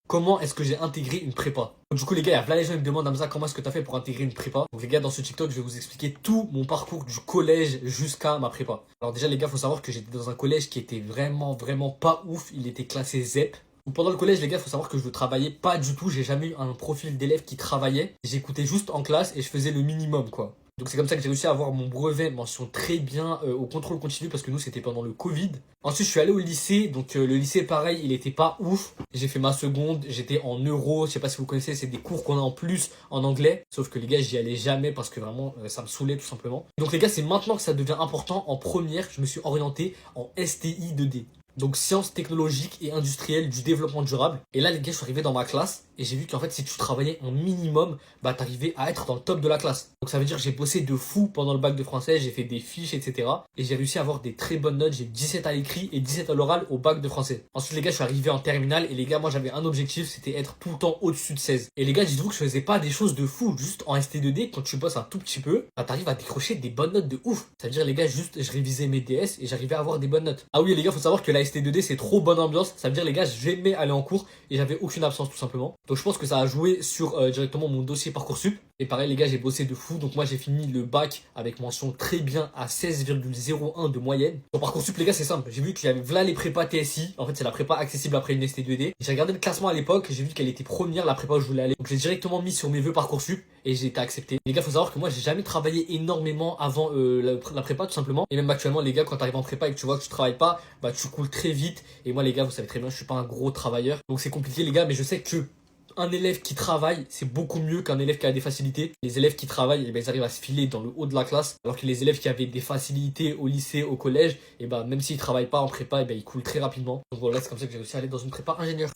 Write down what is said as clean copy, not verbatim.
comment est-ce que j'ai intégré une prépa. Donc, du coup les gars, il y a plein de gens qui me demandent Hamza comment est-ce que t'as fait pour intégrer une prépa. Donc les gars, dans ce TikTok je vais vous expliquer tout mon parcours du collège jusqu'à ma prépa. Alors déjà les gars, faut savoir que j'étais dans un collège qui était vraiment pas ouf, il était classé ZEP. Donc, pendant le collège les gars, faut savoir que je ne travaillais pas du tout, j'ai jamais eu un profil d'élève qui travaillait. J'écoutais juste en classe et je faisais le minimum quoi. Donc c'est comme ça que j'ai réussi à avoir mon brevet mention très bien au contrôle continu parce que nous c'était pendant le Covid. Ensuite je suis allé au lycée, donc le lycée pareil il était pas ouf. J'ai fait ma seconde, j'étais en euro, je sais pas si vous connaissez, c'est des cours qu'on a en plus en anglais. Sauf que les gars j'y allais jamais parce que vraiment ça me saoulait tout simplement. Donc les gars c'est maintenant que ça devient important. En première je me suis orienté en STI 2D. Donc sciences technologiques et industrielles du développement durable. Et là les gars je suis arrivé dans ma classe et j'ai vu qu'en fait si tu travaillais un minimum, bah t'arrivais à être dans le top de la classe. Donc ça veut dire que j'ai bossé de fou pendant le bac de français, j'ai fait des fiches etc. Et j'ai réussi à avoir des très bonnes notes, j'ai 17 à l'écrit et 17 à l'oral au bac de français. Ensuite les gars je suis arrivé en terminale et les gars moi j'avais un objectif, c'était être tout le temps au-dessus de 16. Et les gars dites-vous que je faisais pas des choses de fou, juste en ST2D quand tu bosses un tout petit peu, bah t'arrives à décrocher des bonnes notes de ouf. Ça veut dire les gars juste je révisais mes DS et j'arrivais à avoir des bonnes notes. Ah oui les gars faut savoir que la ST2D c'est trop bonne ambiance, ça veut dire les gars j'aimais aller en cours et j'avais aucune absence tout simplement. Donc je pense que ça a joué sur directement mon dossier Parcoursup. Et pareil les gars j'ai bossé de fou, donc moi j'ai fini le bac avec mention très bien à 16,01 de moyenne. Sur Parcoursup les gars c'est simple, j'ai vu qu'il y avait là les prépas TSI, en fait c'est la prépa accessible après une ST2D. J'ai regardé le classement à l'époque, j'ai vu qu'elle était première la prépa où je voulais aller. Donc j'ai directement mis sur mes vœux Parcoursup et j'ai été accepté. Les gars faut savoir que moi j'ai jamais travaillé énormément avant la prépa tout simplement. Et même actuellement les gars quand t'arrives en prépa et que tu vois que tu travailles pas, bah tu coules très vite. Et moi les gars vous savez très bien je suis pas un gros travailleur. Donc c'est compliqué les gars, mais je sais que un élève qui travaille, c'est beaucoup mieux qu'un élève qui a des facilités. Les élèves qui travaillent, eh ben, ils arrivent à se filer dans le haut de la classe. Alors que les élèves qui avaient des facilités au lycée, au collège, eh ben, même s'ils travaillent pas en prépa, eh ben, ils coulent très rapidement. Donc voilà, c'est comme ça que j'ai réussi à aller dans une prépa ingénieur.